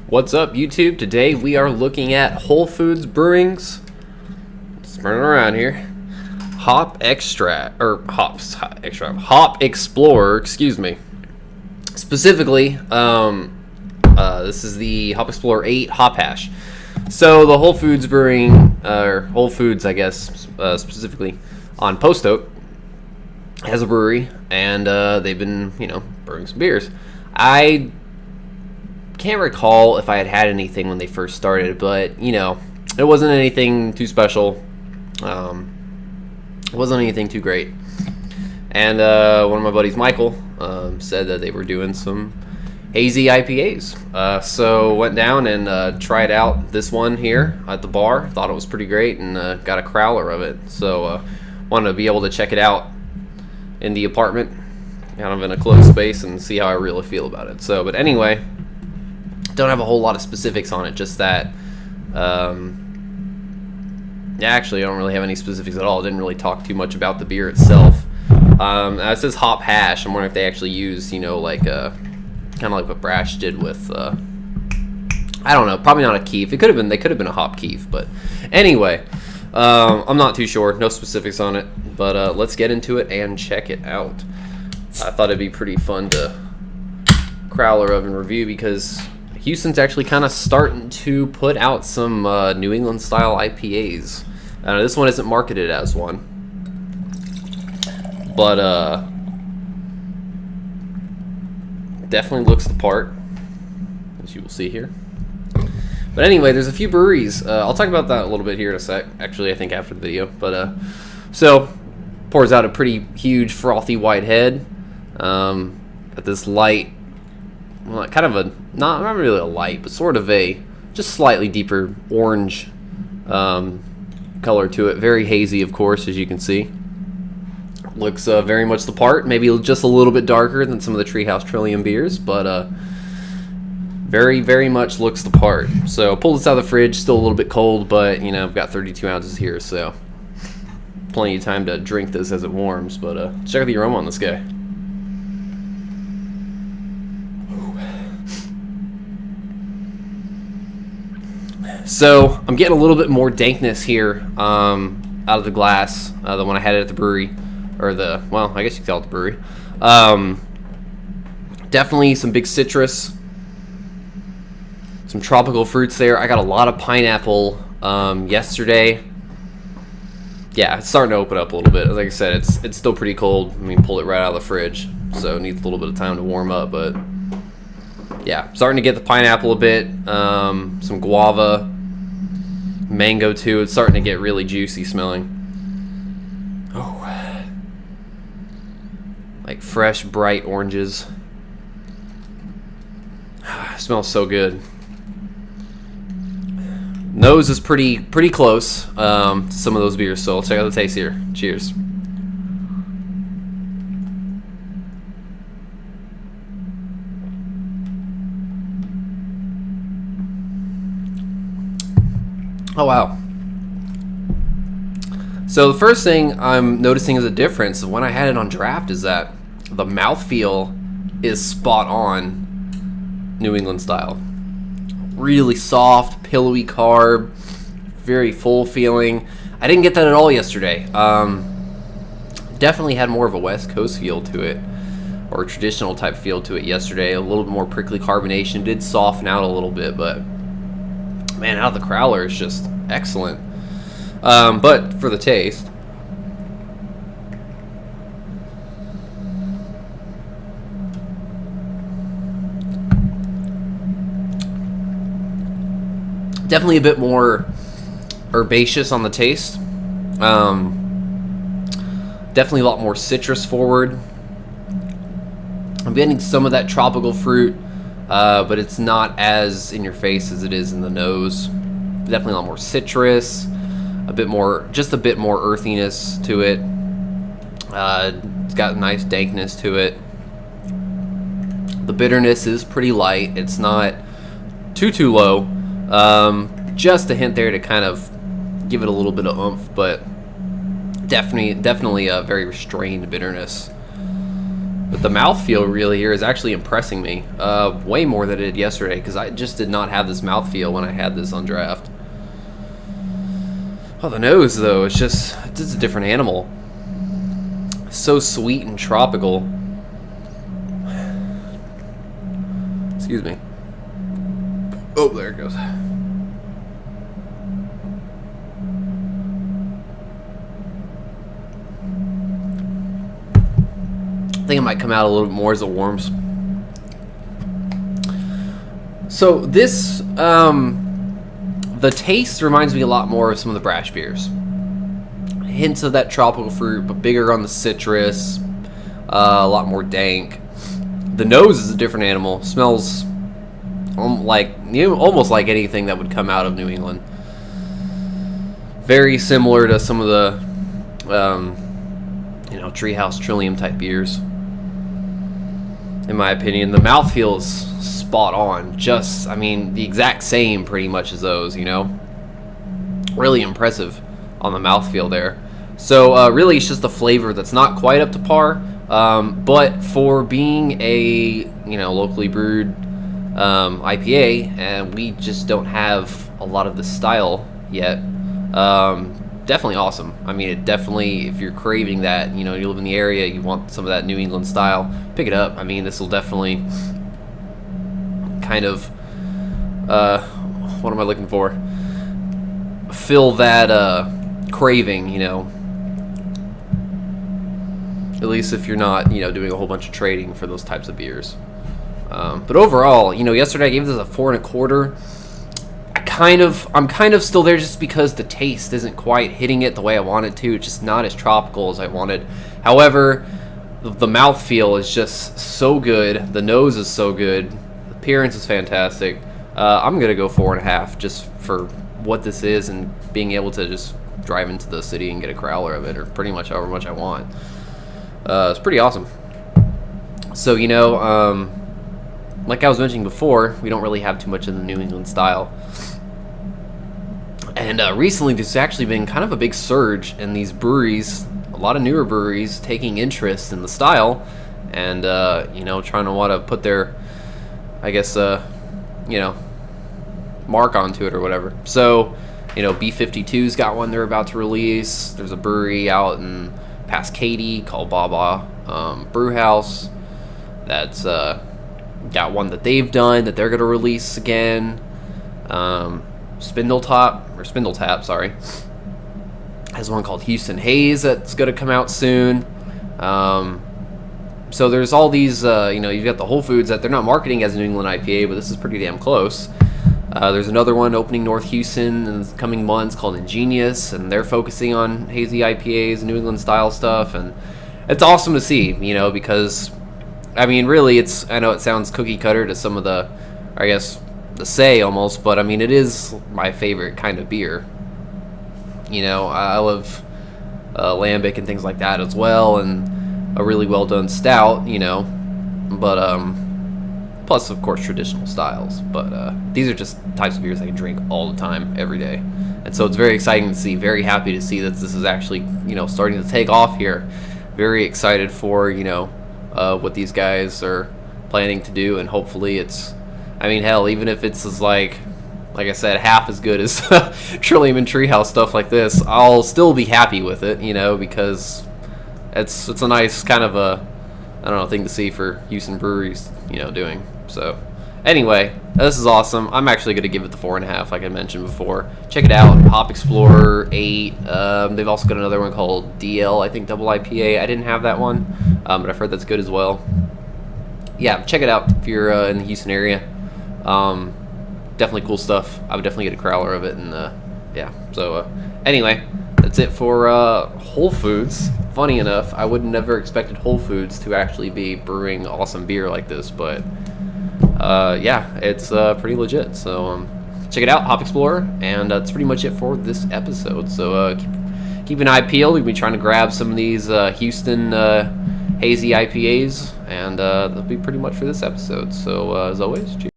What's up, YouTube? Today we are looking at Whole Foods Brewing's, turn around here, Hop Explorer, excuse me. Specifically, this is the Hop Explorer 8 Hop Hash. So the Whole Foods Brewing, or Whole Foods, I guess, specifically on Post Oak, has a brewery, and they've been, brewing some beers. I can't recall if I had anything when they first started, but it wasn't anything too special. It wasn't anything too great. And one of my buddies, Michael, said that they were doing some hazy IPAs. So went down and tried out this one here at the bar. Thought it was pretty great, and got a crowler of it. So wanted to be able to check it out in the apartment, kind of in a closed space, and see how I really feel about it. So, but anyway, don't have a whole lot of specifics on it, just that actually I don't really have any specifics at all. Didn't really talk too much about the beer itself. It says hop hash. I'm wondering if they actually use kind of like what Brash did with I don't know, probably not a keef. They could have been a hop keef, but anyway, I'm not too sure. No specifics on it, but let's get into it and check it out. I thought it'd be pretty fun to crowler of and review, because Houston's actually kind of starting to put out some New England style IPAs. This one isn't marketed as one, but definitely looks the part, as you will see here. But anyway, there's a few breweries. I'll talk about that a little bit here in a sec. Actually, I think after the video. But so pours out a pretty huge frothy white head at this light. Well, kind of a not really a light, but sort of a just slightly deeper orange color to it. Very hazy, of course, as you can see. Looks very much the part. Maybe just a little bit darker than some of the Treehouse Trillium beers, but very, very much looks the part. So pulled this out of the fridge, still a little bit cold, but I've got 32 ounces here, so plenty of time to drink this as it warms. But check out the aroma on this guy. So I'm getting a little bit more dankness here out of the glass than when I had it at the brewery, or I guess you could call it the brewery. Definitely some big citrus, some tropical fruits there. I got a lot of pineapple yesterday. Yeah, it's starting to open up a little bit. Like I said, it's still pretty cold. I mean, pull it right out of the fridge, so it needs a little bit of time to warm up. But yeah, starting to get the pineapple a bit. Some guava, mango too. It's starting to get really juicy smelling. Oh, like fresh, bright oranges. Smells so good. Nose is pretty close to some of those beers, so let's check out the taste here. Cheers. Oh, wow. So the first thing I'm noticing as a difference of when I had it on draft is that the mouthfeel is spot on New England style. Really soft, pillowy carb, very full feeling. I didn't get that at all yesterday. Definitely had more of a West Coast feel to it, or a traditional type feel to it yesterday. A little bit more prickly carbonation. Did soften out a little bit, but man, out of the crowler is just excellent. But for the taste, definitely a bit more herbaceous on the taste. Definitely a lot more citrus forward. I'm getting some of that tropical fruit, but it's not as in your face as it is in the nose. Definitely a lot more citrus, just a bit more earthiness to it. It's got a nice dankness to it. The bitterness is pretty light. It's not too low. Just a hint there to kind of give it a little bit of oomph, but definitely a very restrained bitterness. But the mouthfeel really here is actually impressing me way more than it did yesterday, because I just did not have this mouthfeel when I had this on draft. Oh, the nose, though, it's just a different animal. So sweet and tropical. Excuse me. Oh, there it goes. I think it might come out a little bit more as it warms. So this, the taste reminds me a lot more of some of the brash beers. Hints of that tropical fruit, but bigger on the citrus, a lot more dank. The nose is a different animal. Smells almost like anything that would come out of New England. Very similar to some of the, Treehouse Trillium type beers. In my opinion, the mouthfeel is spot on. The exact same pretty much as those, Really impressive on the mouthfeel there. So really it's just a flavor that's not quite up to par, but for being a, locally brewed IPA, and we just don't have a lot of this style yet, definitely awesome. It definitely, if you're craving that, you live in the area, you want some of that New England style, pick it up. This will definitely kind of, what am I looking for? Fill that craving, at least if you're not, doing a whole bunch of trading for those types of beers. But overall, yesterday I gave this a 4.25. I'm kind of still there just because the taste isn't quite hitting it the way I wanted to. It's just not as tropical as I wanted. However, the mouthfeel is just so good. The nose is so good. The appearance is fantastic. I'm going to go 4.5 just for what this is and being able to just drive into the city and get a growler of it, or pretty much however much I want. It's pretty awesome. So, like I was mentioning before, we don't really have too much of the New England style. And recently, there's actually been kind of a big surge in these breweries, a lot of newer breweries taking interest in the style and, trying to want to put their, mark onto it or whatever. So, B52's got one they're about to release. There's a brewery out in past Katy called Baba Brew House that's got one that they've done that they're going to release again. Spindle Tap, has one called Houston Haze that's going to come out soon. So there's all these, you've got the Whole Foods that they're not marketing as a New England IPA, but this is pretty damn close. There's another one opening North Houston in the coming months called Ingenious, and they're focusing on hazy IPAs, New England style stuff, and it's awesome to see, because, really, I know it sounds cookie cutter to some of the, the say almost, but it is my favorite kind of beer. I love lambic and things like that as well, and a really well done stout, but plus of course traditional styles. But these are just types of beers I can drink all the time, every day, and so it's very exciting to see. Very happy to see that this is actually starting to take off here. Very excited for what these guys are planning to do, and hopefully it's. Hell, even if it's as like I said, half as good as Trillium and Treehouse stuff like this, I'll still be happy with it, because it's a nice kind of a, thing to see for Houston breweries, doing. So, anyway, this is awesome. I'm actually going to give it the 4.5, like I mentioned before. Check it out, Hop Explorer 8. They've also got another one called DL, I think, double IPA. I didn't have that one, but I've heard that's good as well. Yeah, check it out if you're in the Houston area. Definitely cool stuff. I would definitely get a growler of it, and yeah. So anyway, that's it for Whole Foods. Funny enough, I would never expected Whole Foods to actually be brewing awesome beer like this, but yeah, it's pretty legit. So check it out, Hop Explorer, and that's pretty much it for this episode. So keep an eye peeled. We've been trying to grab some of these Houston hazy IPAs, and that'll be pretty much for this episode. So as always, cheers.